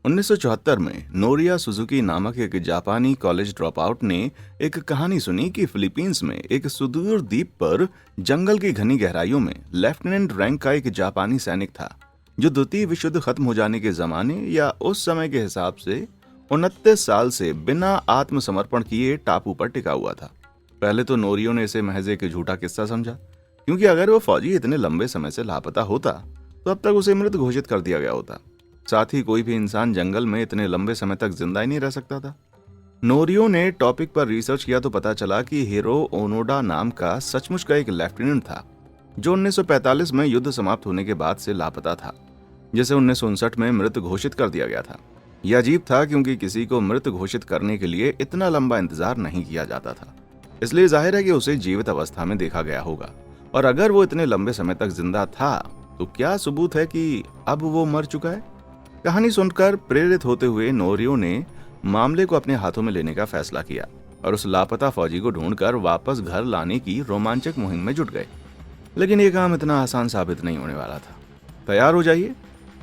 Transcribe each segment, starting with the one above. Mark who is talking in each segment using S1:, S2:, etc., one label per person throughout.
S1: 1974 में नोरिया सुजुकी नामक एक जापानी कॉलेज ड्रॉप आउट ने एक कहानी सुनी कि फिलीपींस में एक सुदूर द्वीप पर जंगल की घनी गहराइयों में लेफ्टिनेंट रैंक का एक जापानी सैनिक था जो द्वितीय विश्व युद्ध खत्म हो जाने के जमाने या उस समय के हिसाब से 29 साल से बिना आत्मसमर्पण किए टापू पर टिका हुआ था। पहले तो नोरियो ने इसे महज एक झूठा किस्सा समझा, क्योंकि अगर वो फौजी इतने लंबे समय से लापता होता तो अब तक उसे मृत घोषित कर दिया गया होता। साथ ही कोई भी इंसान जंगल में इतने लंबे समय तक जिंदा ही नहीं रह सकता था। नोरियो ने टॉपिक पर रिसर्च किया तो पता चला कि हिरो ओनोडा नाम का सचमुच का एक लेफ्टिनेंट था जो 1945 में युद्ध समाप्त होने के बाद से लापता था, जिसे 1959 में मृत घोषित कर दिया गया था। यह अजीब था क्योंकि किसी को मृत घोषित करने के लिए इतना लंबा इंतजार नहीं किया जाता था, इसलिए जाहिर है कि उसे जीवित अवस्था में देखा गया होगा। और अगर वो इतने लंबे समय तक जिंदा था तो क्या सबूत है कि अब वो मर चुका है? कहानी सुनकर प्रेरित होते हुए नोरियो ने मामले को अपने हाथों में लेने का फैसला किया और उस लापता फौजी को ढूंढकर वापस घर लाने की रोमांचक मुहिम में जुट गए। लेकिन ये काम इतना आसान साबित नहीं होने वाला था। तैयार हो जाइए,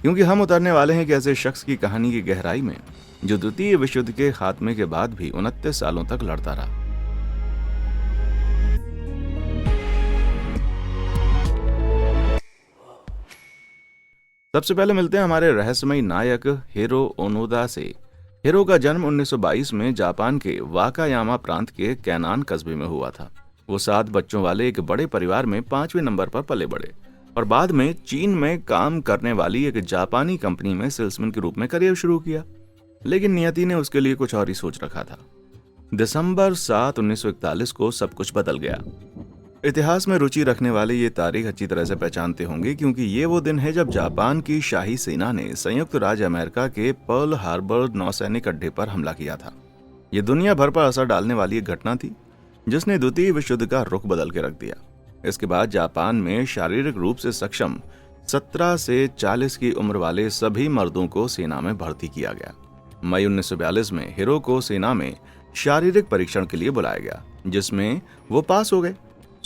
S1: क्योंकि हम उतरने वाले हैं कि ऐसे शख्स की कहानी की गहराई में जो द्वितीय विश्व युद्ध के खात्मे के बाद भी 29 सालों तक लड़ता रहा। सबसे पहले मिलते हैं हमारे रहस्यमयी नायक हिरो ओनोदा से। हिरो का जन्म 1922 में जापान के वाकायामा प्रांत के कैनान कस्बे में हुआ था। वो 7 बच्चों वाले एक बड़े परिवार में 5वें नंबर पर पले बड़े और बाद में चीन में काम करने वाली एक जापानी कंपनी में सेल्समैन के रूप में करियर शुरू किया। लेकिन नियति ने उसके लिए कुछ और ही सोच रखा था। दिसंबर 7, 1941 को सब कुछ बदल गया। इतिहास में रुचि रखने वाले ये तारीख अच्छी तरह से पहचानते होंगे, क्योंकि ये वो दिन है जब जापान की शाही सेना ने संयुक्त राज्य अमेरिका के पर्ल हार्बर नौसैनिक अड्डे पर हमला किया था। ये दुनिया भर पर असर डालने वाली एक घटना थी जिसने द्वितीय विश्व युद्ध का रुख बदल के रख दिया। इसके बाद जापान में शारीरिक रूप से सक्षम 17 से 40 की उम्र वाले सभी मर्दों को सेना में भर्ती किया गया। मई 1942 में हिरो को सेना में शारीरिक परीक्षण के लिए बुलाया गया, जिसमें वो पास हो गए।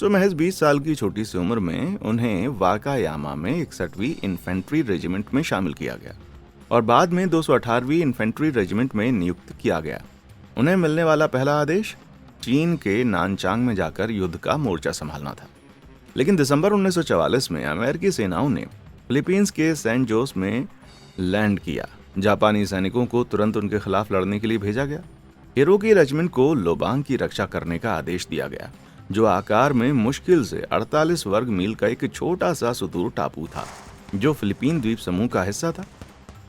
S1: महज 20 साल की छोटी सी उम्र में उन्हें वाकायामा में 61वीं इन्फेंट्री रेजिमेंट में शामिल किया गया और बाद में 218वीं इन्फेंट्री रेजिमेंट में नियुक्त किया गया। उन्हें मिलने वाला पहला आदेश चीन के नानचांग में जाकर युद्ध का मोर्चा संभालना था। लेकिन दिसंबर 1944 में अमेरिकी सेनाओं ने फिलीपींस के सैन जोस में लैंड किया। जापानी सैनिकों को तुरंत उनके खिलाफ लड़ने के लिए भेजा गया। हिरो की रेजिमेंट को लोबांग की रक्षा करने का आदेश दिया गया, जो आकार में मुश्किल से 48 वर्ग मील का एक छोटा सा सुदूर टापू था जो फिलीपीन द्वीप समूह का हिस्सा था।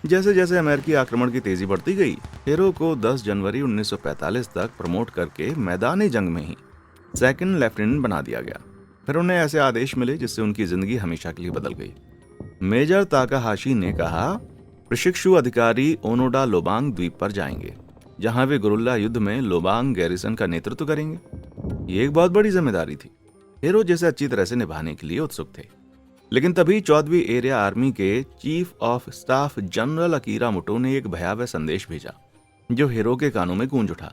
S1: जैसे जैसे अमेरिकी आक्रमण की तेजी बढ़ती गई, हिरो को 10 जनवरी 1945 तक प्रमोट करके मैदानी जंग में ही सेकंड लेफ्टिनेंट बना दिया गया। फिर उन्हें ऐसे आदेश मिले जिससे उनकी जिंदगी हमेशा के लिए बदल गई। मेजर ताकाहाशी ने कहा, प्रशिक्षु अधिकारी ओनोडा लोबांग द्वीप पर जाएंगे, जहां वे गुरिल्ला युद्ध में लोबांग गैरिसन का नेतृत्व करेंगे। ये एक बहुत बड़ी जिम्मेदारी थी। हिरो जिसे अच्छी तरह से निभाने के लिए उत्सुक थे। लेकिन तभी 14वीं एरिया आर्मी के chief of staff general Akira Moto ने एक भयावह संदेश भेजा जो हिरो के कानों में गूंज उठा।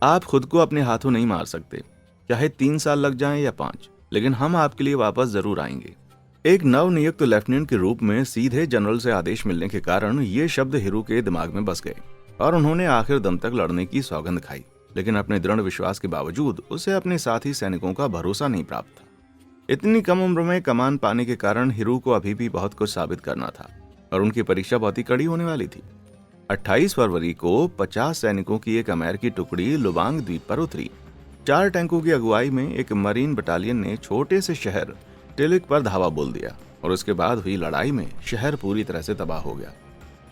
S1: आप खुद को अपने हाथों नहीं मार सकते, चाहे 3 साल लग जाएं या 5, लेकिन हम आपके लिए वापस जरूर आएंगे। एक नवनियुक्त लेफ्टिनेंट के रूप में सीधे जनरल से आदेश मिलने के कारण ये शब्द हिरो के दिमाग में बस गए और उन्होंने आखिर दम तक लड़ने की सौगंध खाई। लेकिन अपने दृढ़ विश्वास के बावजूद उसे अपने साथी सैनिकों का भरोसा नहीं प्राप्त था। इतनी कम उम्र में कमान पाने के कारण हिरो को अभी भी बहुत कुछ साबित करना था और उनकी परीक्षा बहुत ही कड़ी होने वाली थी। 28 फरवरी को 50 सैनिकों की एक अमेरिकी टुकड़ी लुबांग द्वीप पर उतरी। 4 टैंकों की अगुवाई में एक मरीन बटालियन ने छोटे से शहर टिलिक पर धावा बोल दिया और उसके बाद हुई लड़ाई में शहर पूरी तरह से तबाह हो गया,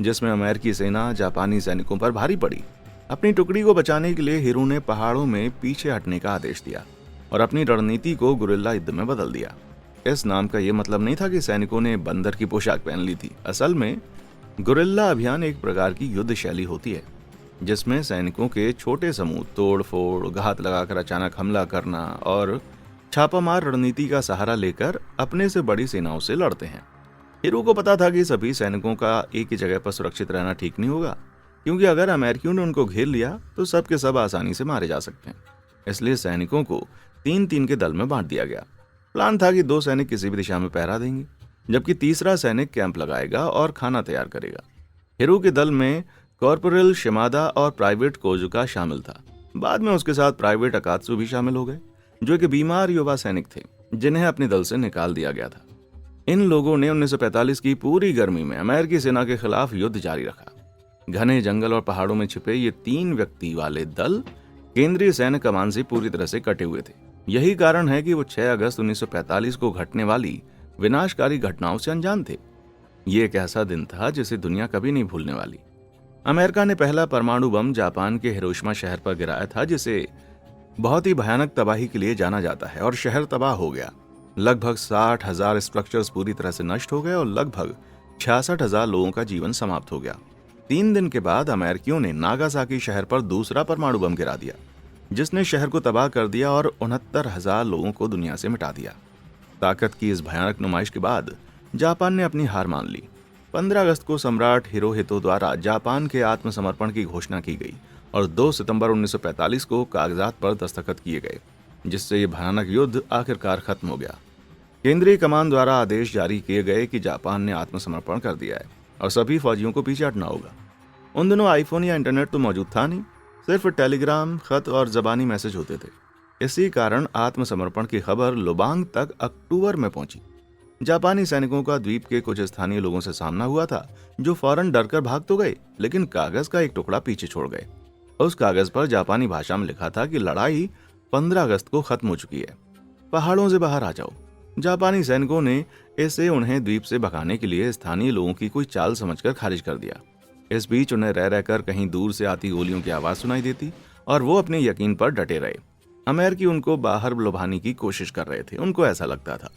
S1: जिसमें अमेरिकी सेना जापानी सैनिकों पर भारी पड़ी। अपनी टुकड़ी को बचाने के लिए हिरो ने पहाड़ों में पीछे हटने का आदेश दिया और अपनी रणनीति को गुरिल्ला युद्ध में बदल दिया। इस नाम का यह मतलब नहीं था कि सैनिकों ने बंदर की पोशाक पहन ली थी। असल में गुरिल्ला अभियान एक प्रकार की युद्ध शैली होती है जिसमें सैनिकों के छोटे समूह तोड़ फोड़, घात लगाकर अचानक हमला करना और छापामार रणनीति का सहारा लेकर अपने से बड़ी सेनाओं से लड़ते हैं। हिरो को पता था कि सभी सैनिकों का एक ही जगह पर सुरक्षित रहना ठीक नहीं होगा, क्योंकि अगर अमेरिकियों ने उनको घेर लिया तो सब के सब आसानी से मारे जा सकते हैं। इसलिए सैनिकों को 3-3 के दल में बांट दिया गया। प्लान था कि 2 सैनिक किसी भी दिशा में पहरा देंगे, जबकि तीसरा सैनिक कैंप लगाएगा और खाना तैयार करेगा। हिरो के दल में कॉर्पोरल शिमादा और प्राइवेट कोजुका शामिल था। बाद में उसके साथ प्राइवेट अकात्सु भी शामिल हो गए, जो एक बीमार युवा सैनिक थे जिन्हें अपने दल से निकाल दिया गया था। इन लोगों ने 1945 की पूरी गर्मी में अमेरिकी सेना के खिलाफ युद्ध जारी रखा। घने जंगल और पहाड़ों में छिपे ये 3 व्यक्ति वाले दल केंद्रीय सैन्य कमान से पूरी तरह से कटे हुए थे। यही कारण है कि वो 6 अगस्त 1945 को घटने वाली विनाशकारी घटनाओं से अनजान थे। ये एक ऐसा दिन था जिसे दुनिया कभी नहीं भूलने वाली। अमेरिका ने पहला परमाणु बम जापान के हिरोशिमा शहर पर गिराया था, जिसे बहुत ही भयानक तबाही के लिए जाना जाता है, और शहर तबाह हो गया। लगभग 60,000 स्ट्रक्चर्स पूरी तरह से नष्ट हो गए और लगभग 66,000 लोगों का जीवन समाप्त हो गया। 3 दिन के बाद अमेरिकियों ने नागासाकी शहर पर दूसरा परमाणु बम गिरा दिया, जिसने शहर को तबाह कर दिया और 69,000 लोगों को दुनिया से मिटा दिया। ताकत की इस भयानक नुमाइश के बाद जापान ने अपनी हार मान ली। 15 अगस्त को सम्राट हिरोहितो द्वारा जापान के आत्मसमर्पण की घोषणा की गई और 2 सितंबर 1945 को कागजात पर दस्तखत किए गए, जिससे ये भयानक युद्ध आखिरकार खत्म हो गया। केंद्रीय कमान द्वारा आदेश जारी किए गए कि जापान ने आत्मसमर्पण कर दिया है और सभी फौजियों को पीछे हटना होगा। उन दिनों आईफोन या इंटरनेट तो मौजूद था नहीं, सिर्फ टेलीग्राम, खत और जबानी मैसेज होते थे। इसी कारण आत्मसमर्पण की खबर लुबांग तक अक्टूबर में पहुंची। जापानी सैनिकों का द्वीप के कुछ स्थानीय लोगों से सामना हुआ था, जो फौरन डरकर भाग तो गए, लेकिन कागज का एक टुकड़ा पीछे छोड़ गए। उस कागज पर जापानी भाषा में लिखा था कि लड़ाई 15 अगस्त को खत्म हो चुकी है, पहाड़ों से बाहर आ जाओ। जापानी सैनिकों ने इसे उन्हें द्वीप से भगाने के लिए स्थानीय लोगों की कोई चाल समझकर खारिज कर दिया। इस बीच उन्हें रह रहकर कहीं दूर से आती गोलियों की आवाज सुनाई देती और वो अपने यकीन पर डटे रहे। अमेरिकी उनको बाहर लुभाने की कोशिश कर रहे थे, उनको ऐसा लगता था।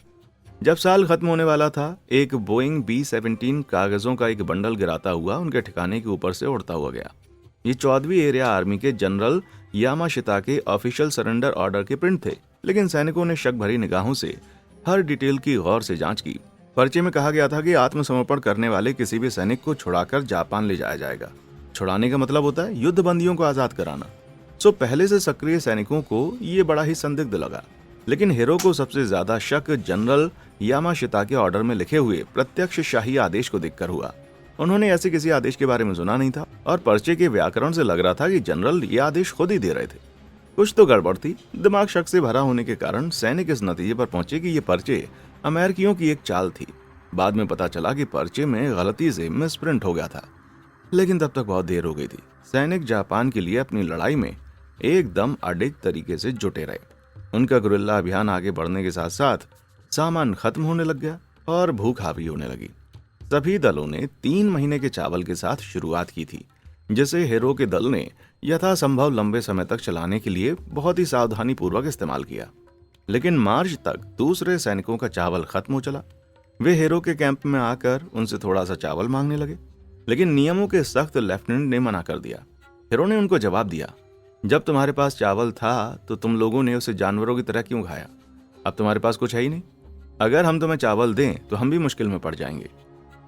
S1: जब साल खत्म होने वाला था, एक बोइंग B-17 कागजों का एक बंडल गिराता हुआ उनके ठिकाने के ऊपर से उड़ता हुआ गया। ये 14वीं एरिया आर्मी के जनरल यामाशिता के ऑफिशियल सरेंडर ऑर्डर के प्रिंट थे, लेकिन सैनिकों ने शक भरी निगाहों से हर डिटेल की गौर से जांच की। पर्चे में कहा गया था कि आत्मसमर्पण करने वाले किसी भी सैनिक को छुड़ाकर जापान ले जाया जाएगा। छुड़ाने का मतलब होता है युद्ध बंदियों को आजाद कराना। सो पहले से सक्रिय सैनिकों को ये बड़ा ही संदिग्ध लगा, लेकिन हिरो को सबसे ज्यादा शक जनरल यामाशिता के ऑर्डर में लिखे हुए प्रत्यक्ष शाही आदेश को देखकर हुआ। उन्होंने ऐसे किसी आदेश के बारे में सुना नहीं था और पर्चे के व्याकरण से लग रहा था कि जनरल ये आदेश खुद ही दे रहे थे। कुछ तो गड़बड़ थी। दिमाग शक से भरा होने के कारण सैनिक इस नतीजे पर पहुंचे कि ये पर्चे अमेरिकियों की एक चाल थी। बाद में पता चला कि पर्चे में गलती से मिसप्रिंट हो गया था, लेकिन तब तक बहुत देर हो गई थी। सैनिक जापान के लिए अपनी लड़ाई में एकदम अडिग तरीके से जुटे रहे। उनका गुरिल्ला अभियान आगे बढ़ने के साथ साथ सामान खत्म होने लग गया और भूख हावी होने लगी। सभी दलों ने 3 महीने के चावल के साथ शुरुआत की थी, जिसे हिरो के दल ने यथासंभव लंबे समय तक चलाने के लिए बहुत ही सावधानी पूर्वक इस्तेमाल किया। लेकिन मार्च तक दूसरे सैनिकों का चावल खत्म हो चला। वे हिरो के कैंप में आकर उनसे थोड़ा सा चावल मांगने लगे, लेकिन नियमों के सख्त लेफ्टिनेंट ने मना कर दिया। हिरो ने उनको जवाब दिया, जब तुम्हारे पास चावल था तो तुम लोगों ने उसे जानवरों की तरह क्यों खाया? अब तुम्हारे पास कुछ है ही नहीं। अगर हम तुम्हें चावल दें तो हम भी मुश्किल में पड़ जाएंगे।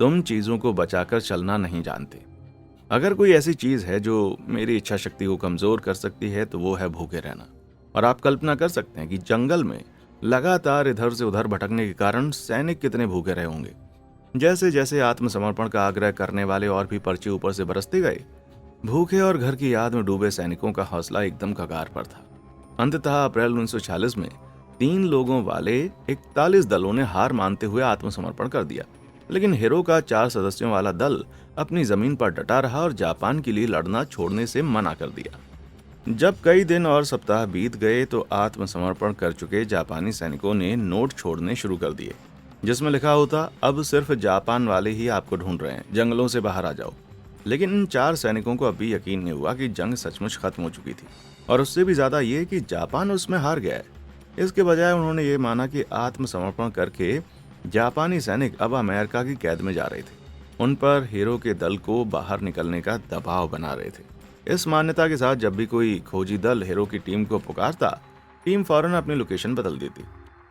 S1: तुम चीजों को बचाकर चलना नहीं जानते। अगर कोई ऐसी चीज है जो मेरी इच्छा शक्ति को कमजोर कर सकती है तो वो है भूखे रहना। और आप कल्पना कर सकते हैं कि जंगल में लगातार इधर से उधर भटकने के कारण सैनिक कितने भूखे रहे होंगे। जैसे जैसे आत्मसमर्पण का आग्रह करने वाले और भी पर्चे ऊपर से बरसते गए, भूखे और घर की याद में डूबे सैनिकों का हौसला एकदम कगार पर था। अंततः अप्रैल 1946 में 3 लोगों वाले 41 दलों ने हार मानते हुए आत्मसमर्पण कर दिया, लेकिन हिरो का 4 सदस्यों वाला दल अपनी जमीन पर डटा रहा और जापान के लिए लड़ना छोड़ने से मना कर दिया। जब कई दिन और सप्ताह बीत गए तो आत्मसमर्पण कर चुके जापानी सैनिकों ने नोट छोड़ने शुरू कर दिए, जिसमें लिखा होता, अब सिर्फ जापान वाले ही आपको ढूंढ रहे हैं, जंगलों से बाहर आ जाओ। लेकिन इन 4 सैनिकों को अब भी यकीन नहीं हुआ कि जंग सचमुच खत्म हो चुकी थी, और उससे भी ज्यादा ये कि जापान उसमें हार गया है। इसके बजाय उन्होंने ये माना कि आत्मसमर्पण करके जापानी सैनिक अब अमेरिका की कैद में जा रहे थे। उन पर हिरो के दल को बाहर निकलने का दबाव बना रहे थे। इस मान्यता के साथ जब भी कोई खोजी दल हिरो की टीम को पुकारता, टीम फौरन अपनी लोकेशन बदल देती।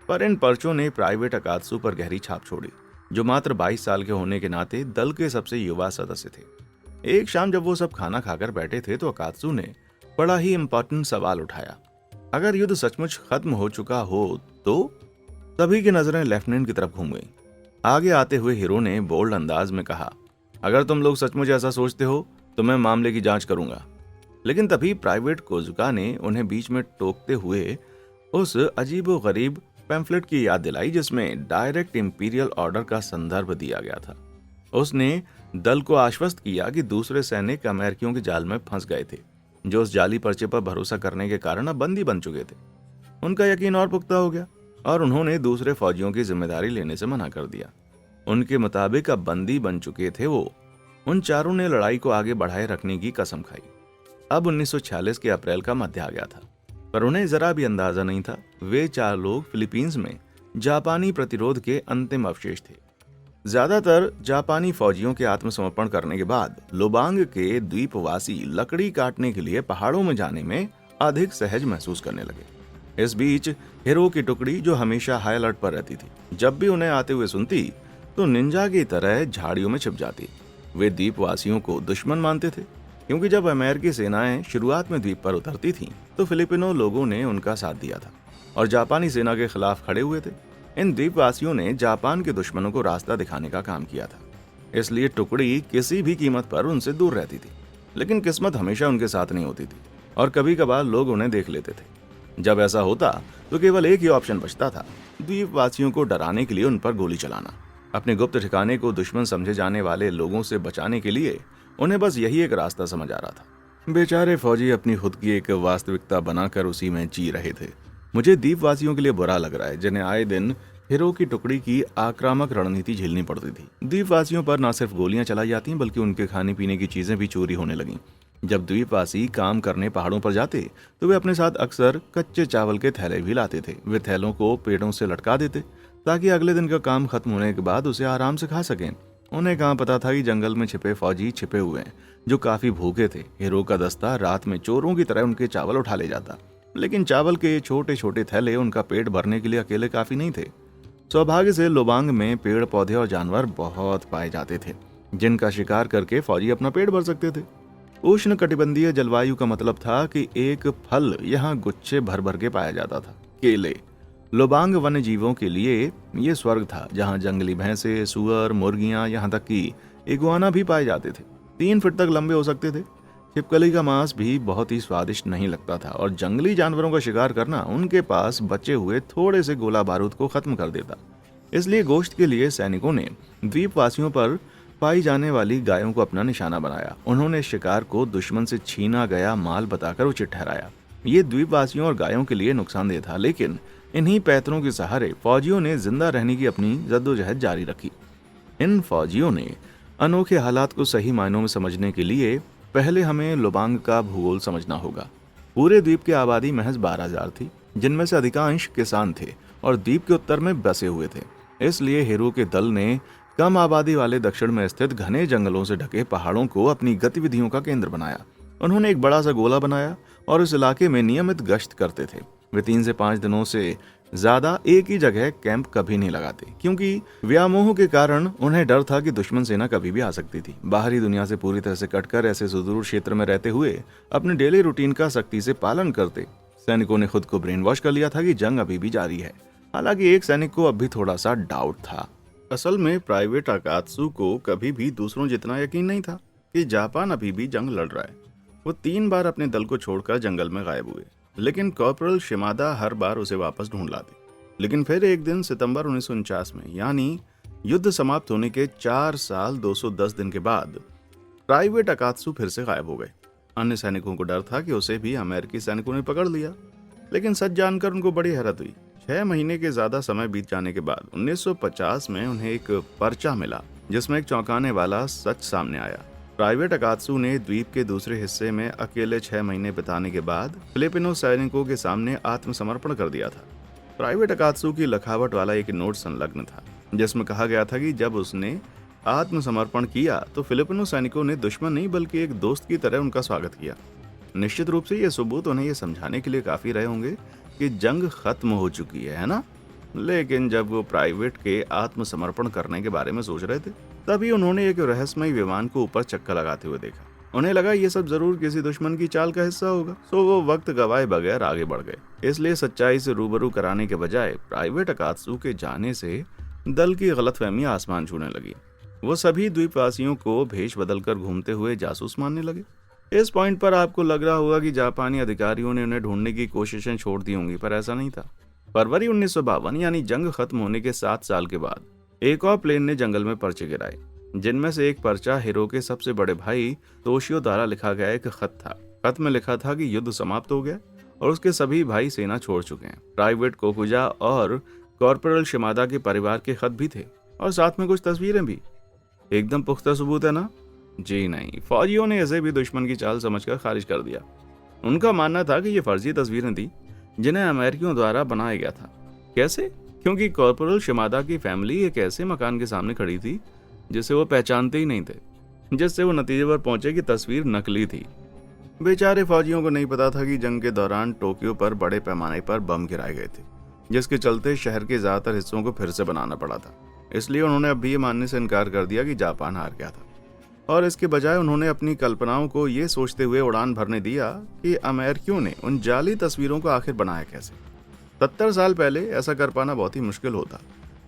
S1: पर इन पर्चों ने प्राइवेट अकात्सु पर गहरी छाप छोड़ी, जो मात्र 22 साल के होने के नाते दल के सबसे युवा सदस्य थे। एक शाम जब वो सब खाना खाकर बैठे थे तो अकात्सु ने बड़ा ही इम्पोर्टेंट सवाल उठाया, अगर युद्ध सचमुच खत्म हो चुका हो तो? सभी की नजरें लेफ्टिनेंट की तरफ घूम गई। आगे आते हुए हिरो ने बोल्ड अंदाज में कहा, अगर तुम लोग सचमुच ऐसा सोचते हो तो मैं मामले की जांच करूंगा। लेकिन तभी प्राइवेट कोजुका ने उन्हें बीच में टोकते हुए उस अजीबोगरीब पैम्फलेट की याद दिलाई जिसमें डायरेक्ट इंपीरियल ऑर्डर का संदर्भ दिया गया था। उसने दल को आश्वस्त किया कि दूसरे सैनिक अमेरिकियों के जाल में फंस गए थे, जो उस जाली पर्चे पर भरोसा करने के कारण अब बंदी बन चुके थे। उनका यकीन और पुख्ता हो गया और उन्होंने दूसरे फौजियों की जिम्मेदारी लेने से मना कर दिया। उनके मुताबिक अब बंदी बन चुके थे वो। उन चारों ने लड़ाई को आगे बढ़ाए रखने की कसम खाई। अब 1946 के अप्रैल का मध्य आ गया था, पर उन्हें जरा भी अंदाजा नहीं था वे 4 लोग फिलीपींस में जापानी प्रतिरोध के अंतिम अवशेष थे। ज्यादातर जापानी फौजियों के आत्मसमर्पण करने के बाद लोबांग के द्वीपवासी लकड़ी काटने के लिए पहाड़ों में जाने में अधिक सहज महसूस करने लगे। इस बीच हिरो की टुकड़ी, जो हमेशा हाई अलर्ट पर रहती थी, जब भी उन्हें आते हुए सुनती तो निंजा की तरह झाड़ियों में छिप जाती। वे द्वीपवासियों को दुश्मन मानते थे, क्योंकि जब अमेरिकी सेनाएं शुरुआत में द्वीप पर उतरती थीं, तो फिलिपिनो लोगों ने उनका साथ दिया था और जापानी सेना के खिलाफ खड़े हुए थे। इन द्वीपवासियों ने जापान के दुश्मनों को रास्ता दिखाने का काम किया था, इसलिए टुकड़ी किसी भी कीमत पर उनसे दूर रहती थी। लेकिन किस्मत हमेशा उनके साथ नहीं होती थी और कभी कभार लोग उन्हें देख लेते थे। जब ऐसा होता तो केवल एक ही ऑप्शन बचता था, द्वीपवासियों को डराने के लिए उन पर गोली चलाना। अपने गुप्त ठिकाने को दुश्मन समझे जाने वाले लोगों से बचाने के लिए उन्हें बस यही एक रास्ता समझ आ रहा था। बेचारे फौजी अपनी खुद की एक वास्तविकता बनाकर उसी में जी रहे थे। मुझे द्वीपवासियों के लिए बुरा लग रहा है, जिन्हें आए दिन हिरो की टुकड़ी की आक्रामक रणनीति झेलनी पड़ती थी। द्वीपवासियों पर न सिर्फ गोलियां चलाई जाती बल्कि उनके खाने पीने की चीजें भी चोरी होने लगीं। जब द्वीपवासी काम करने पहाड़ों पर जाते तो वे अपने साथ अक्सर कच्चे चावल के थैले भी लाते थे। वे थैलों को पेड़ों से लटका देते ताकि अगले दिन का काम खत्म होने के बाद उसे आराम से खा सकें। उन्हें कहाँ पता था कि जंगल में छिपे फौजी छिपे हुए हैं जो काफी भूखे थे। हिरो का दस्ता रात में चोरों की तरह उनके चावल उठा ले जाता, लेकिन चावल के छोटे छोटे थैले उनका पेट भरने के लिए अकेले काफी नहीं थे। सौभाग्य से लोबांग में पेड़ पौधे और जानवर बहुत पाए जाते थे, जिनका शिकार करके फौजी अपना पेट भर सकते थे। उष्ण कटिबंधीय जलवायु का मतलब था कि एक फल यहाँ गुच्छे भर भर के पाया जाता था, केले। लोबांग वन्य जीवों के लिए ये स्वर्ग था, जहाँ जंगली भैंसे, सुअर, मुर्गियां, यहाँ तक कि इगुआना भी पाए जाते थे। 3 फीट तक लंबे हो सकते थे। छिपकली का मांस भी बहुत ही स्वादिष्ट नहीं लगता था और जंगली जानवरों का शिकार करना उनके पास बचे हुए थोड़े से गोला बारूद को खत्म कर देता। इसलिए गोश्त के लिए सैनिकों ने द्वीपवासियों पर पाई जाने वाली गायों को अपना निशाना बनाया। उन्होंने शिकार को दुश्मन से छीना गया माल बताकर उचित ठहराया। ये द्वीपवासियों और गायों के लिए नुकसानदेह था, लेकिन इन्हीं पैतरों के सहारे फौजियों ने जिंदा रहने की अपनी जद्दोजहद जारी रखी। इन फौजियों ने अनोखे हालात को सही मायनों में समझने के लिए पहले हमें लोबांग का भूगोल समझना होगा। पूरे द्वीप की आबादी महज 12,000 थी, जिनमें से अधिकांश किसान थे और द्वीप के उत्तर में बसे हुए थे। इसलिए हिरो के दल ने कम आबादी वाले दक्षिण में स्थित घने जंगलों से ढके पहाड़ों को अपनी गतिविधियों का केंद्र बनाया। उन्होंने एक बड़ा सा गोला बनाया और इस इलाके में नियमित गश्त करते थे। वे 3 से 5 दिनों से ज्यादा एक ही जगह कैंप कभी नहीं लगाते, क्योंकि व्यामोह के कारण उन्हें डर था कि दुश्मन सेना कभी भी आ सकती थी। बाहरी दुनिया से पूरी तरह से कटकर ऐसे सुदूर क्षेत्र में रहते हुए अपने डेली रूटीन का सख्ती से पालन करते सैनिकों ने खुद को ब्रेन वॉश कर लिया था कि जंग अभी भी जारी है। हालांकि एक सैनिक को अब भी थोड़ा सा डाउट था। असल में प्राइवेट अकात्सु को कभी भी दूसरों जितना यकीन नहीं था कि जापान अभी भी जंग लड़ रहा है। वो 3 बार अपने दल को छोड़कर जंगल में गायब हुए, लेकिन कॉर्पोरल शिमादा हर बार उसे वापस ढूंढ लाते। लेकिन फिर एक दिन सितंबर 1949 में, यानी युद्ध समाप्त होने के 4 साल 210 दिन के बाद, प्राइवेट अकात्सु फिर से गायब हो गए। अन्य सैनिकों को डर था कि उसे भी अमेरिकी सैनिकों ने पकड़ लिया, लेकिन सच जानकर उनको बड़ी हैरत हुई। 6 महीने के ज्यादा समय बीत जाने के बाद 1950 में उन्हें एक पर्चा मिला जिसमें एक चौंकाने वाला सच सामने आया। प्राइवेट अकात्सु ने द्वीप के दूसरे हिस्से में अकेले 6 महीने बिताने के बाद फिलिपिनो सैनिकों के सामने आत्मसमर्पण कर दिया था। प्राइवेट अकात्सु की लिखावट वाला एक नोट संलग्न था, जिसमें कहा गया था कि जब उसने आत्मसमर्पण किया तो फिलिपिनो सैनिकों ने दुश्मन नहीं बल्कि एक दोस्त की तरह उनका स्वागत किया। निश्चित रूप से ये सबूत उन्हें ये समझाने के लिए काफी रहे होंगे कि जंग खत्म हो चुकी है ना? लेकिन जब वो प्राइवेट के आत्मसमर्पण करने के बारे में सोच रहे थे, तभी उन्होंने एक रहस्यमय विमान को ऊपर चक्कर लगाते हुए देखा। उन्हें लगा ये सब जरूर किसी दुश्मन की चाल का हिस्सा होगा, तो वो वक्त गवाए बगैर आगे बढ़ गए। इसलिए सच्चाई से रूबरू कराने के बजाय प्राइवेट अकात्सु के जाने से दल की गलतफहमी आसमान छूने लगी। वो सभी द्वीपवासियों को भेष बदलकर घूमते हुए जासूस मानने लगे। इस पॉइंट पर आपको लग रहा होगा कि जापानी अधिकारियों ने उन्हें ढूंढने की कोशिशें छोड़ दी होंगी, पर ऐसा नहीं था। फरवरी 1952 यानी जंग खत्म होने के 7 साल के बाद एक और प्लेन ने जंगल में पर्चे गिराए, जिनमें से एक पर्चा हीरो के सबसे बड़े भाई तोशियो द्वारा लिखा गया एक खत था। खत में लिखा था कि युद्ध समाप्त हो गया और उसके सभी भाई सेना छोड़ चुके हैं। प्राइवेट कोकुजा और कॉर्पोरल शिमादा के परिवार के खत भी थे और साथ में कुछ तस्वीरें भी। एकदम पुख्ता सबूत है ना? जी नहीं, फौजियों ने इसे भी दुश्मन की चाल समझकर खारिज कर दिया। उनका मानना था कि ये फर्जी तस्वीरें थी जिन्हें अमेरिकियों द्वारा बनाया गया था। कैसे? क्योंकि कॉर्पोरल शिमादा की फैमिली एक ऐसे मकान के सामने खड़ी थी जिसे वो पहचानते ही नहीं थे, जिससे वो नतीजे पर पहुंचे कि तस्वीर नकली थी। बेचारे फौजियों को नहीं पता था कि जंग के दौरान टोक्यो पर बड़े पैमाने पर बम गिराए गए थे, जिसके चलते शहर के ज्यादातर हिस्सों को फिर से बनाना पड़ा था। इसलिए उन्होंने अब भी ये मानने से इनकार कर दिया कि जापान हार गया था, और इसके बजाय उन्होंने अपनी कल्पनाओं को ये सोचते हुए उड़ान भरने दिया कि अमेरिकियों ने उन जाली तस्वीरों को आखिर बनाया कैसे। 70 साल पहले ऐसा कर पाना बहुत ही मुश्किल होता,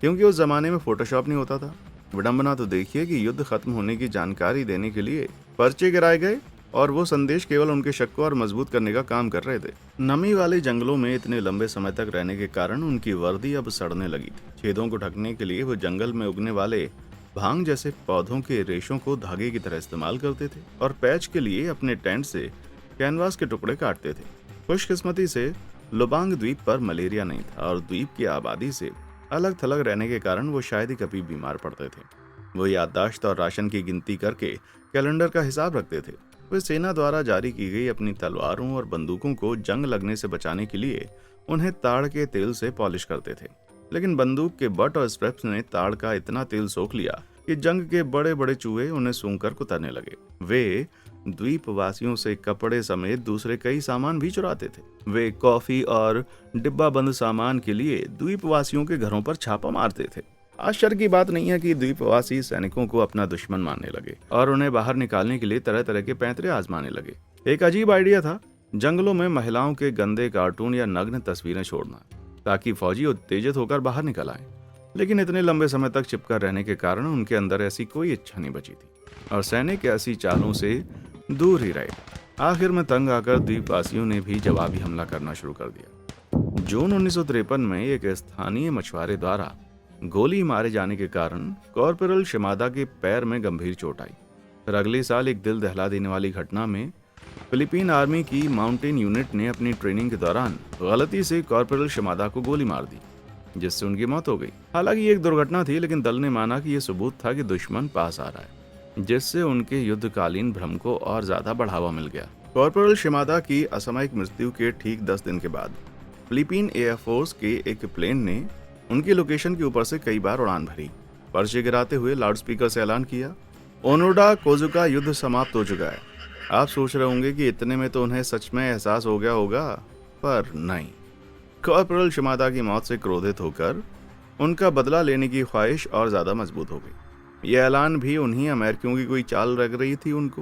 S1: क्योंकि उस जमाने में फोटोशॉप नहीं होता था। विडंबना तो देखिए कि युद्ध खत्म होने की जानकारी देने के लिए पर्चे गिराए गए और वो संदेश केवल उनके शक को और मजबूत करने का काम कर रहे थे। नमी वाले जंगलों में इतने लंबे समय तक रहने के कारण उनकी वर्दी अब सड़ने लगी थी। छेदों को ढकने के लिए वो जंगल में उगने वाले भांग जैसे पौधों के रेशों को धागे की तरह इस्तेमाल करते थे और पैच के लिए अपने टेंट से कैनवास के टुकड़े काटते थे। खुशकिस्मती से लुबांग द्वीप पर मलेरिया नहीं था और द्वीप की आबादी से अलग थलग रहने के कारण वो शायद ही कभी बीमार पड़ते थे। वो याददाश्त और राशन की गिनती करके कैलेंडर का हिसाब रखते थे। वे सेना द्वारा जारी की गई अपनी तलवारों और बंदूकों को जंग लगने से बचाने के लिए उन्हें ताड़ के तेल से पॉलिश करते थे, लेकिन बंदूक के बट और स्ट्रैप्स ने ताड़ का इतना तेल सोख लिया कि जंग के बड़े बड़े चूहे उन्हें सूंघकर कुतरने लगे। वे द्वीपवासियों से कपड़े समेत दूसरे कई सामान भी चुराते थे। वे कॉफी और डिब्बा बंद सामान के लिए द्वीपवासियों के घरों पर छापा मारते थे। आश्चर्य की बात नहीं है कि द्वीपवासी सैनिकों को अपना दुश्मन मानने लगे और उन्हें बाहर निकालने के लिए तरह तरह के पैंतरे आजमाने लगे। एक अजीब आइडिया था जंगलों में महिलाओं के गंदे कार्टून या नग्न तस्वीरें छोड़ना, ताकि फौजी उत्तेजित होकर बाहर निकल आए। लेकिन इतने लंबे समय तक चिपकर रहने के कारण उनके अंदर ऐसी कोई इच्छा नहीं बची थी और सैनिक ऐसी चालों से दूर ही रहे। आखिर में तंग आकर द्वीपवासियों ने भी जवाबी हमला करना शुरू कर दिया। जून 1953 में एक स्थानीय मछुआरे द्वारा गोली मारे जाने के कारण कॉर्पोरल शिमादा के पैर में गंभीर चोट आई। फिर अगले साल एक दिल दहला देने वाली घटना में फिलीपीन आर्मी की माउंटेन यूनिट ने अपनी ट्रेनिंग के दौरान गलती से कॉर्पोरल शिमादा को गोली मार दी, जिससे उनकी मौत हो गई। हालांकि ये एक दुर्घटना थी, लेकिन दल ने माना कि यह सबूत था कि दुश्मन पास आ रहा है, जिससे उनके युद्धकालीन भ्रम को और ज्यादा बढ़ावा मिल गया। कॉर्पोरल शिमादा की असामयिक मृत्यु के ठीक 10 दिन के बाद फिलीपीन एयरफोर्स के एक प्लेन ने उनकी लोकेशन के ऊपर से कई बार उड़ान भरी। पर्चे गिराते हुए लाउडस्पीकर से ऐलान किया, ओनोडा कोजुका युद्ध समाप्त हो चुका है। आप सोच रहे होंगे कि इतने में तो उन्हें सच में एहसास हो गया होगा, पर नहीं। कॉर्पोरल शिमादा की मौत से क्रोधित होकर उनका बदला लेने की ख्वाहिश और ज्यादा मजबूत हो गई। यह ऐलान भी उन्हीं अमेरिकियों की कोई चाल लग रही थी उनको,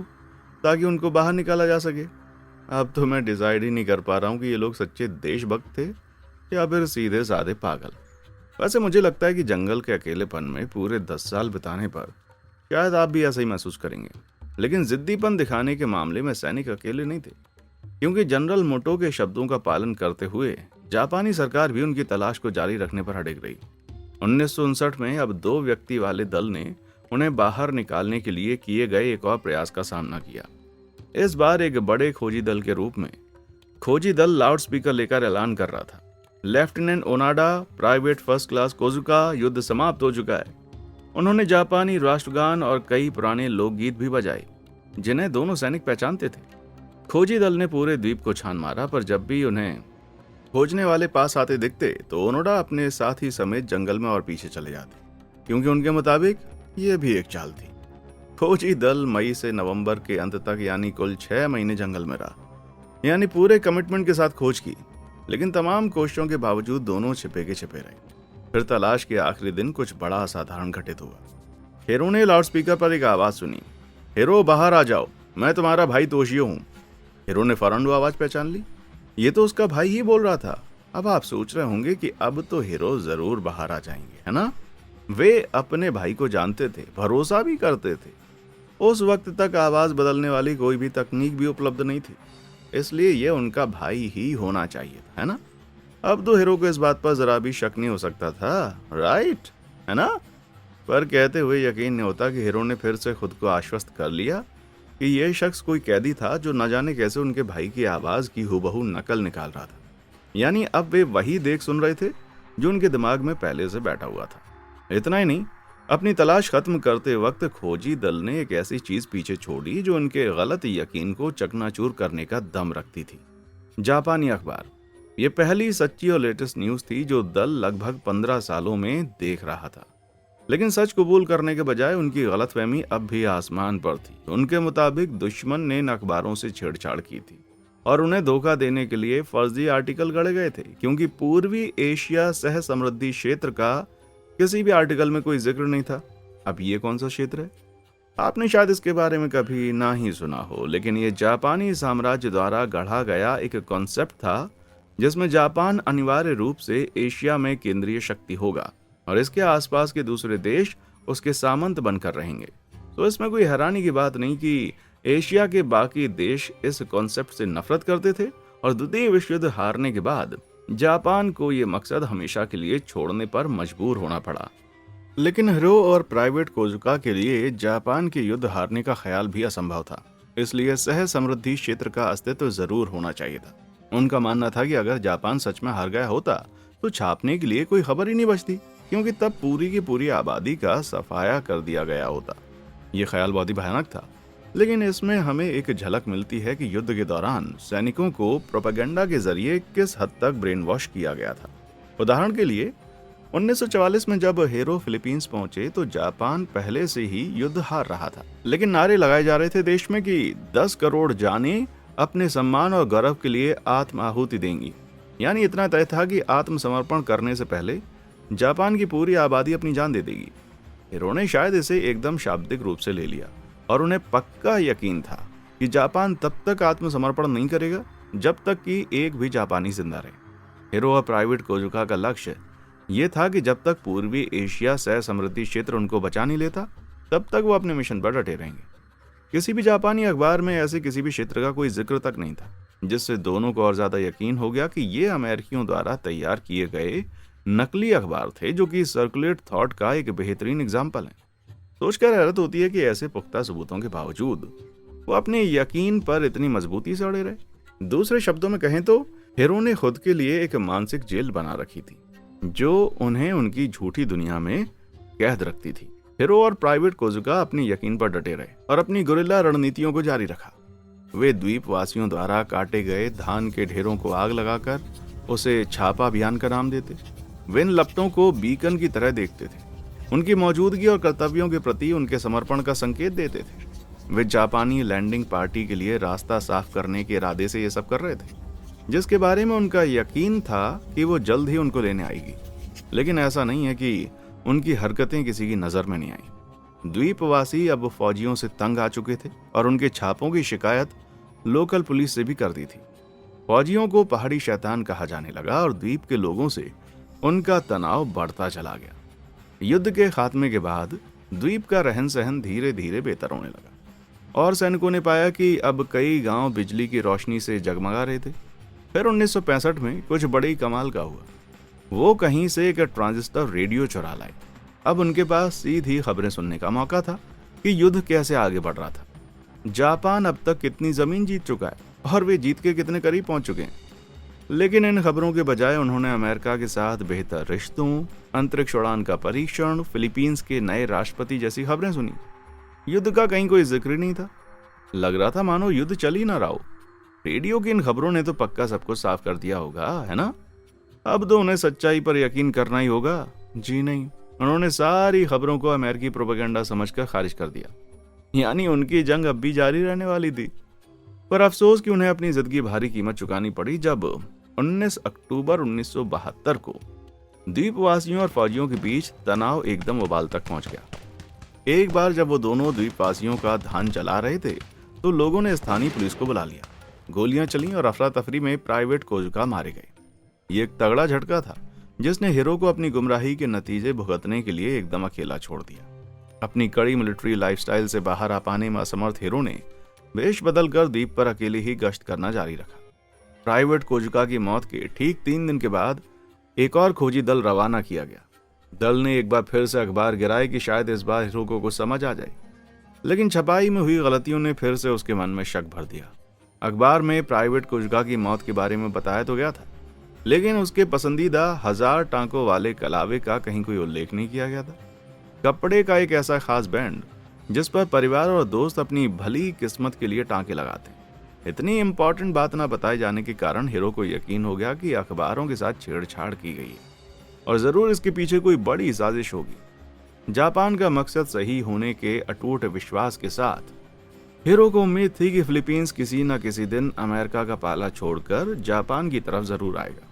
S1: ताकि उनको बाहर निकाला जा सके। अब तो मैं डिसाइड ही नहीं कर पा रहा हूँ कि ये लोग सच्चे देशभक्त थे या फिर सीधे साधे पागल। वैसे मुझे लगता है कि जंगल के अकेलेपन में पूरे 10 साल बिताने पर शायद आप भी ऐसा ही महसूस करेंगे। लेकिन जिद्दीपन दिखाने के मामले में सैनिक अकेले नहीं थे, क्योंकि जनरल मोटो के शब्दों का पालन करते हुए जापानी सरकार भी उनकी तलाश को जारी रखने पर अड़िग रही। 1959 में अब 2 व्यक्ति वाले दल ने उन्हें बाहर निकालने के लिए किए गए एक और प्रयास का सामना किया। इस बार एक बड़े खोजी दल के रूप में खोजी दल लाउडस्पीकर लेकर ऐलान कर रहा था, लेफ्टिनेंट ओनाडा, प्राइवेट फर्स्ट क्लास कोजुका, युद्ध समाप्त हो चुका है। उन्होंने जापानी राष्ट्रगान और कई पुराने लोकगीत भी बजाए, जिन्हें दोनों सैनिक पहचानते थे। खोजी दल ने पूरे द्वीप को छान मारा, पर जब भी उन्हें खोजने वाले पास आते दिखते तो ओनोडा अपने साथी समेत जंगल में और पीछे चले जाते, क्योंकि उनके मुताबिक यह भी एक चाल थी। खोजी दल मई से नवंबर के अंत तक यानी कुल 6 महीने जंगल में रहा, यानी पूरे कमिटमेंट के साथ खोज की। लेकिन तमाम कोशिशों के बावजूद दोनों छिपे के छिपे रहे। फिर तलाश के आखिरी दिन कुछ बड़ा असाधारण घटित हुआ। हीरो ने लाउडस्पीकर पर एक आवाज सुनी, हीरो बाहर आ जाओ, मैं तुम्हारा भाई तोशियो हूँ। हीरो ने फौरन वो आवाज पहचान ली, ये तो उसका भाई ही बोल रहा था। अब आप सोच रहे होंगे कि अब तो हीरो जरूर बाहर आ जाएंगे, है ना? वे अपने भाई को जानते थे, भरोसा भी करते थे। उस वक्त तक आवाज बदलने वाली कोई भी तकनीक भी उपलब्ध नहीं थी, इसलिए ये उनका भाई ही होना चाहिए था, है ना? अब तो हीरो को इस बात पर जरा भी शक नहीं हो सकता था, राइट, है ना? पर कहते हुए यकीन नहीं होता कि हीरो ने फिर से खुद को आश्वस्त कर लिया कि यह शख्स कोई कैदी था जो न जाने कैसे उनके भाई की आवाज की हूबहू नकल निकाल रहा था। यानी अब वे वही देख सुन रहे थे जो उनके दिमाग में पहले से बैठा हुआ था। इतना ही नहीं, अपनी तलाश खत्म करते वक्त खोजी दल ने एक ऐसी चीज पीछे छोड़ी जो उनके गलत यकीन को चकनाचूर करने का दम रखती थी। जापानी अखबार। ये पहली सच्ची और लेटेस्ट न्यूज थी जो दल लगभग 15 सालों में देख रहा था। लेकिन सच कबूल करने के बजाय उनकी गलतफहमी अब भी आसमान पर थी। उनके मुताबिक दुश्मन ने इन अखबारों से छेड़छाड़ की थी और उन्हें धोखा देने के लिए फर्जी आर्टिकल गढ़े गए थे, क्योंकि पूर्वी एशिया सह समृद्धि क्षेत्र का किसी भी आर्टिकल में कोई जिक्र नहीं था। अब ये कौन सा क्षेत्र है? आपने शायद इसके बारे में कभी ना ही सुना हो, लेकिन ये जापानी साम्राज्य द्वारा गढ़ा गया एक कॉन्सेप्ट था जिसमें जापान अनिवार्य रूप से एशिया में केंद्रीय शक्ति होगा और इसके आसपास के दूसरे देश उसके सामंत बनकर रहेंगे। तो इसमें कोई हैरानी की बात नहीं कि एशिया के बाकी देश इस कॉन्सेप्ट से नफरत करते थे और द्वितीय विश्व युद्ध हारने के बाद जापान को ये मकसद हमेशा के लिए छोड़ने पर मजबूर होना पड़ा। लेकिन हीरो और प्राइवेट कोजुका के लिए जापान के युद्ध हारने का ख्याल भी असंभव था, इसलिए सह समृद्धि क्षेत्र का अस्तित्व जरूर होना चाहिए था। उनका मानना था कि अगर जापान सच में हार गया होता तो छापने के लिए कोई खबर ही नहीं बचती, क्योंकि तब पूरी की पूरी आबादी का सफाया कर दिया गया होता। यह ख्याल बहुत ही भयानक था, लेकिन इसमें हमें एक झलक मिलती है कि युद्ध के दौरान सैनिकों को प्रोपेगेंडा के जरिए किस हद तक ब्रेन वॉश किया गया था। उदाहरण के लिए 1944 में जब हीरो फिलीपींस पहुंचे तो जापान पहले से ही युद्ध हार रहा था, लेकिन नारे लगाए जा रहे थे देश में कि 10 करोड़ जानें अपने सम्मान और गौरव के लिए आत्म आहुति देंगी। यानी इतना तय था कि आत्मसमर्पण करने से पहले जापान की पूरी आबादी अपनी जान दे देगी। हीरो ने शायद इसे एकदम शाब्दिक रूप से ले लिया और उन्हें पक्का यकीन था कि जापान तब तक आत्मसमर्पण नहीं करेगा जब तक कि एक भी जापानी जिंदा रहे। हीरो और प्राइवेट कोजुका का लक्ष्य यह था कि जब तक पूर्वी एशिया सह समृद्धि क्षेत्र उनको बचा नहीं लेता तब तक वो अपने मिशन पर डटे रहेंगे। किसी भी जापानी अखबार में ऐसे किसी भी क्षेत्र का कोई जिक्र तक नहीं था, जिससे दोनों को और ज्यादा यकीन हो गया कि ये अमेरिकियों द्वारा तैयार किए गए नकली अखबार थे, जो कि सर्कुलेट थॉट का एक बेहतरीन एग्जाम्पल है। सोचकर हैरत होती है कि ऐसे पुख्ता सबूतों के बावजूद वो अपने यकीन पर इतनी मजबूती से अड़े रहे। दूसरे शब्दों में कहें तो हीरो ने खुद के लिए एक मानसिक जेल बना रखी थी जो उन्हें उनकी झूठी दुनिया में कैद रखती थी। हीरो और प्राइवेट कोजुका अपने यकीन पर डटे रहे और अपनी गुरिल्ला रणनीतियों को जारी रखा। वे द्वीपवासियों द्वारा काटे गए धान के ढेरों को आग लगाकर उसे छापा अभियान का नाम देते। वे इन लपटों को बीकन की तरह देखते थे, उनकी मौजूदगी और कर्तव्यों के प्रति उनके समर्पण का संकेत देते थे। वे जापानी लैंडिंग पार्टी के लिए रास्ता साफ करने के इरादे से ये सब कर रहे थे, जिसके बारे में उनका यकीन था कि वो जल्द ही उनको लेने आएगी। लेकिन ऐसा नहीं है कि उनकी हरकतें किसी की नजर में नहीं आई। द्वीपवासी अब फौजियों से तंग आ चुके थे और उनके छापों की शिकायत लोकल पुलिस से भी कर दी थी। फौजियों को पहाड़ी शैतान कहा जाने लगा और द्वीप के लोगों से उनका तनाव बढ़ता चला गया। युद्ध के खात्मे के बाद द्वीप का रहन सहन धीरे धीरे बेहतर होने लगा और सैनिकों ने पाया कि अब कई गांव बिजली की रोशनी से जगमगा रहे थे। फिर 1965 में कुछ बड़ी कमाल का हुआ। वो कहीं से एक ट्रांजिस्टर रेडियो चुरा लाए। अब उनके पास सीधी खबरें सुनने का मौका था कि युद्ध कैसे आगे बढ़ रहा था, जापान अब तक कितनी जमीन जीत चुका है और वे जीत के कितने करीब पहुंच चुके हैं। लेकिन इन खबरों के बजाय उन्होंने अमेरिका के साथ बेहतर रिश्तों, अंतरिक्ष उड़ान का परीक्षण, फिलीपींस के नए राष्ट्रपति जैसी खबरें सुनी। युद्ध का कहीं कोई जिक्र नहीं था। लग रहा था मानो युद्ध चल ही ना रहा हो। रेडियो की इन खबरों ने तो पक्का सब कुछ साफ कर दिया होगा, है ना? अब तो उन्हें सच्चाई पर यकीन करना ही होगा। जी नहीं, उन्होंने सारी खबरों को अमेरिकी प्रोपेगेंडा समझकर खारिज कर दिया। यानी उनकी जंग अब भी जारी रहने वाली थी। पर अफसोस कि उन्हें अपनी जिद की भारी कीमत चुकानी पड़ी जब 19 अक्टूबर 1972 को द्वीपवासियों और फौजियों के बीच तनाव एकदम उबाल तक पहुंच गया। एक बार जब वो दोनों द्वीपवासियों का धान जला रहे थे तो लोगों ने स्थानीय पुलिस को बुला लिया। गोलियां चली और अफरा तफरी में प्राइवेट कोजुका मारे गए। ये एक तगड़ा झटका था, जिसने हीरो को अपनी गुमराही के नतीजे भुगतने के लिए एकदम अकेला छोड़ दिया। अपनी कड़ी मिलिट्री लाइफस्टाइल से बाहर आ पाने में असमर्थ हीरो ने वेश बदलकर द्वीप पर अकेले ही गश्त करना जारी रखा। प्राइवेट कोजुका की मौत के ठीक 3 दिन के बाद एक और खोजी दल रवाना किया गया। दल ने एक बार फिर से अखबार गिराए कि शायद इस बार हीरो को कुछ समझ आ जाए, लेकिन छपाई में हुई गलतियों ने फिर से उसके मन में शक भर दिया। अखबार में प्राइवेट कोजुका की मौत के बारे में बताया तो गया था, लेकिन उसके पसंदीदा 1000 टांकों वाले कलावे का कहीं कोई उल्लेख नहीं किया गया था। कपड़े का एक ऐसा खास बैंड जिस पर परिवार और दोस्त अपनी भली किस्मत के लिए टांके लगाते। इतनी इंपॉर्टेंट बात ना बताए जाने के कारण हीरो को यकीन हो गया कि अखबारों के साथ छेड़छाड़ की गई है और जरूर इसके पीछे कोई बड़ी साजिश होगी। जापान का मकसद सही होने के अटूट विश्वास के साथ हीरो को उम्मीद थी कि फिलीपींस किसी न किसी दिन अमेरिका का पाला छोड़कर जापान की तरफ जरूर आएगा।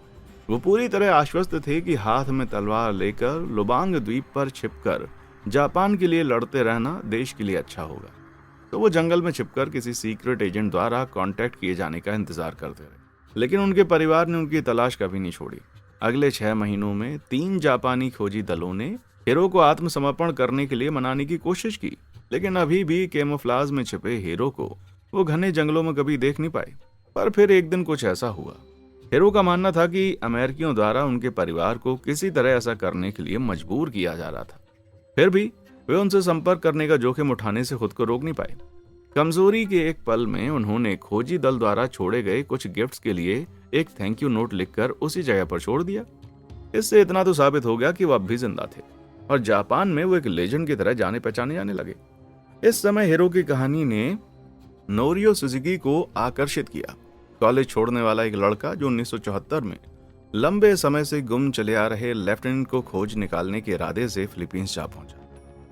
S1: वो पूरी तरह आश्वस्त थे कि हाथ में तलवार लेकर लुबांग द्वीप पर छिपकर जापान के लिए लड़ते रहना देश के लिए अच्छा होगा। तो वो जंगल में छिपकर किसी सीक्रेट एजेंट द्वारा कांटेक्ट किए जाने का इंतजार करते रहे, लेकिन उनके परिवार ने उनकी तलाश कभी नहीं छोड़ी। अगले 6 महीनों में 3 जापानी खोजी दलों ने हीरो को आत्मसमर्पण करने के लिए मनाने की कोशिश की, लेकिन अभी भी कैमोफ्लाज में छिपे हीरो को वो घने जंगलों में कभी देख नहीं पाए। पर फिर एक दिन कुछ ऐसा हुआ। हीरो का मानना था कि अमेरिकियों द्वारा उनके परिवार को किसी तरह ऐसा करने के लिए मजबूर किया जा रहा था। फिर भी वे उनसे संपर्क करने का जोखिम उठाने से खुद को रोक नहीं पाए। कमजोरी के एक पल में उन्होंने खोजी दल द्वारा छोड़े गए कुछ गिफ्ट्स के लिए एक थैंक यू नोट लिखकर उसी जगह पर छोड़ दिया। इससे इतना तो साबित हो गया कि वो अब भी जिंदा थे और जापान में वो एक लेजेंड की तरह जाने पहचाने जाने लगे। इस समय हीरो की कहानी ने नोरियो सुजुकी को आकर्षित किया। कॉलेज छोड़ने वाला एक लड़का जो 1974 में लंबे समय से गुम चले आ रहे लेफ्टिनेंट को खोज निकालने के इरादे से फिलीपींस जा पहुंचा,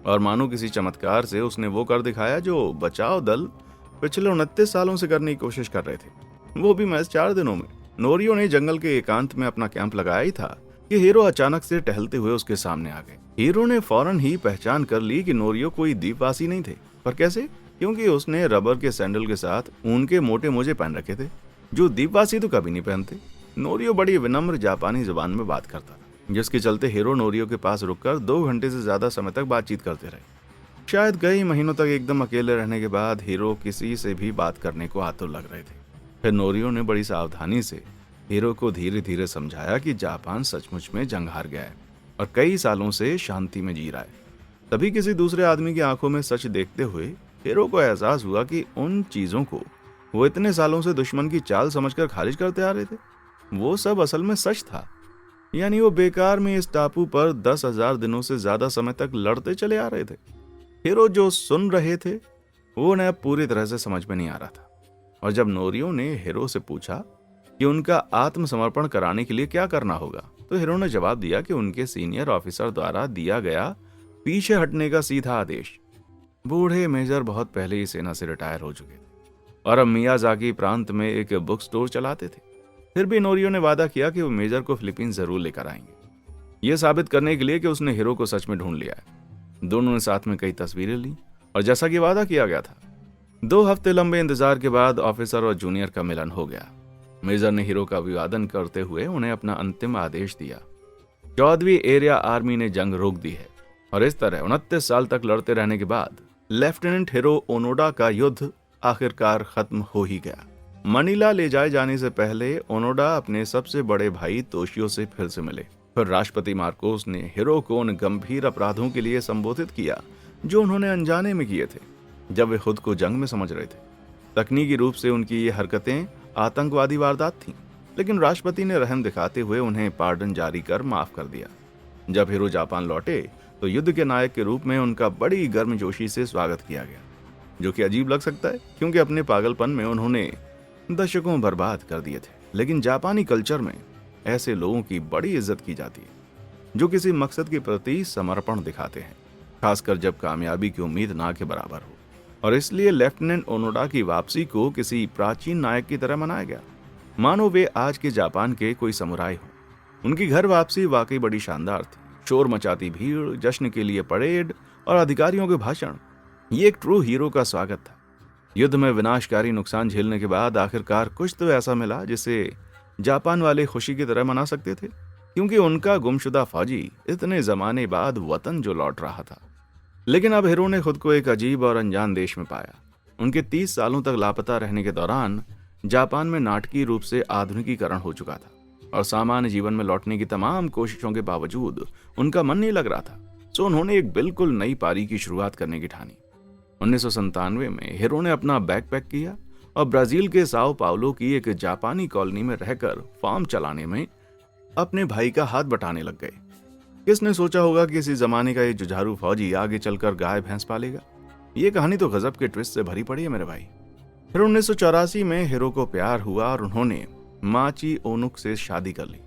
S1: और मानो किसी चमत्कार से उसने वो कर दिखाया जो बचाव दल पिछले 29 सालों से करने की कोशिश कर रहे थे, वो भी महज 4 दिनों में। नोरियो ने जंगल के एकांत में अपना कैंप लगाया ही था कि हीरो अचानक से टहलते हुए उसके सामने आ गए। हीरो ने फौरन ही पहचान कर ली कि नोरियो कोई द्वीपवासी नहीं थे। पर कैसे? क्योंकि उसने रबर के सैंडल के साथ ऊन के मोटे मोजे पहन रखे थे, जो द्वीपवासी तो कभी नहीं पहनते। नोरियो बड़ी विनम्र जापानी जुबान में बात करता था, जिसके चलते हीरो नोरियो के पास रुककर 2 घंटे से ज्यादा समय तक बातचीत करते रहे। शायद कई महीनों तक एकदम अकेले रहने के बाद हीरो किसी से भी बात करने को आतुर लग रहे थे। फिर नोरियो ने बड़ी सावधानी से हीरो को धीरे धीरे समझाया कि जापान सचमुच में जंग हार गया है और कई सालों से शांति में जी रहा है। तभी किसी दूसरे आदमी की आंखों में सच देखते हुए हीरो को एहसास हुआ कि उन चीजों को वो इतने सालों से दुश्मन की चाल समझकर खारिज करते आ रहे थे, वो सब असल में सच था। यानी वो बेकार में इस टापू पर 10,000 दिनों से ज्यादा समय तक लड़ते चले आ रहे थे। हीरो जो सुन रहे थे वो उन्हें अब पूरी तरह से समझ में नहीं आ रहा था। और जब नोरियो ने हीरो से पूछा कि उनका आत्मसमर्पण कराने के लिए क्या करना होगा, तो हीरो ने जवाब दिया कि उनके सीनियर ऑफिसर द्वारा दिया गया पीछे हटने का सीधा आदेश। बूढ़े मेजर बहुत पहले ही सेना से रिटायर हो चुके थे और अब मियाजाकी प्रांत में एक बुक स्टोर चलाते थे। फिर भी नोरियो ने वादा किया कि वो मेजर को फिलीपींस जरूर लेकर आएंगे, यह साबित करने के लिए कि उसने हीरो को सच में ढूंढ लिया है। दोनों ने साथ में कई तस्वीरें ली और जैसा कि वादा किया गया था, 2 हफ्ते लंबे इंतजार के बाद ऑफिसर और जूनियर का मिलन हो गया। मेजर ने हीरो का अभिवादन करते हुए उन्हें अपना अंतिम आदेश दिया। 14वीं एरिया आर्मी ने जंग रोक दी है और इस तरह 29 साल तक लड़ते रहने के बाद लेफ्टिनेंट हीरो ओनोडा का युद्ध आखिरकार खत्म हो ही गया। मनीला ले जाए जाने से पहले ओनोडा अपने सबसे बड़े भाई तोशियो से फिर से मिले। फिर राष्ट्रपति मार्कोस ने हीरो को उन गंभीर अपराधों के लिए संबोधित किया जो उन्होंने अनजाने में किए थे जब वे खुद को जंग में समझ रहे थे। तकनीकी रूप से उनकी ये हरकतें आतंकवादी वारदात थीं, लेकिन राष्ट्रपति ने रहम दिखाते हुए उन्हें पार्डन जारी कर माफ कर दिया। जब हीरो जापान लौटे तो युद्ध के नायक के रूप में उनका बड़ी गर्मजोशी से स्वागत किया गया, जो कि अजीब लग सकता है क्योंकि अपने पागलपन में उन्होंने दशकों बर्बाद कर दिए थे। लेकिन जापानी कल्चर में ऐसे लोगों की बड़ी इज्जत की जाती है जो किसी मकसद के प्रति समर्पण दिखाते हैं, खासकर जब कामयाबी की उम्मीद ना के बराबर हो। और इसलिए लेफ्टिनेंट ओनोडा की वापसी को किसी प्राचीन नायक की तरह मनाया गया, मानो वे आज के जापान के कोई समुराई हो। उनकी घर वापसी वाकई बड़ी शानदार थी। शोर मचाती भीड़, जश्न के लिए परेड और अधिकारियों के भाषण, ये एक ट्रू हीरो का स्वागत था। युद्ध में विनाशकारी नुकसान झेलने के बाद आखिरकार कुछ तो ऐसा मिला जिसे जापान वाले खुशी की तरह मना सकते थे। क्योंकि उनका गुमशुदा फौजी इतने जमाने बाद वतन जो लौट रहा था। लेकिन अब हीरो ने खुद को एक अजीब और अनजान देश में पाया। उनके 30 सालों तक लापता रहने के दौरान जापान में नाटकीय रूप से आधुनिकीकरण हो चुका था और सामान्य जीवन में लौटने की तमाम कोशिशों के बावजूद उनका मन नहीं लग रहा था। तो उन्होंने एक बिल्कुल नई पारी की शुरुआत करने की ठानी। 1997 में हीरो ने अपना बैकपैक किया और ब्राजील के साओ पाउलो की एक जापानी कॉलोनी में रहकर फार्म चलाने में अपने भाई का हाथ बटाने लग गए। किसने सोचा होगा कि इसी जमाने का ये जुझारू फौजी आगे चलकर गाय भैंस पालेगा। ये कहानी तो गजब के ट्विस्ट से भरी पड़ी है मेरे भाई। फिर 1984 में हीरो को प्यार हुआ और उन्होंने माची ओनुक से शादी कर ली,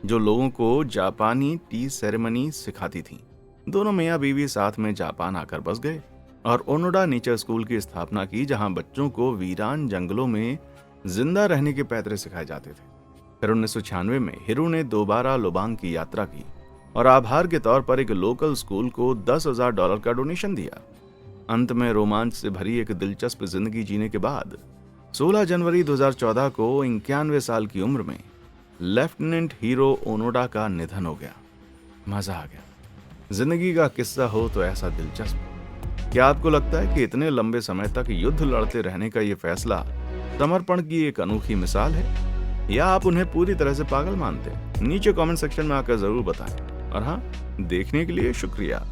S1: जो लोगों को जापानी टी सेरेमनी सिखाती थी। दोनों मियाँ बीवी साथ में जापान आकर बस गए और ओनोडा नेचर स्कूल की स्थापना की, जहां बच्चों को वीरान जंगलों में जिंदा रहने के पैतरे सिखाए जाते थे। फिर 1996 में हीरो ने दोबारा लोबांग की यात्रा की और आभार के तौर पर एक लोकल स्कूल को $10,000 का डोनेशन दिया। अंत में रोमांच से भरी एक दिलचस्प जिंदगी जीने के बाद 16 जनवरी 2014 को 91 साल की उम्र में लेफ्टिनेंट हीरो ओनोडा का निधन हो गया। मजा आ गया। जिंदगी का किस्सा हो तो ऐसा दिलचस्प। क्या आपको लगता है कि इतने लंबे समय तक युद्ध लड़ते रहने का ये फैसला समर्पण की एक अनोखी मिसाल है, या आप उन्हें पूरी तरह से पागल मानते हैं? नीचे कमेंट सेक्शन में आकर जरूर बताएं। और हाँ, देखने के लिए शुक्रिया।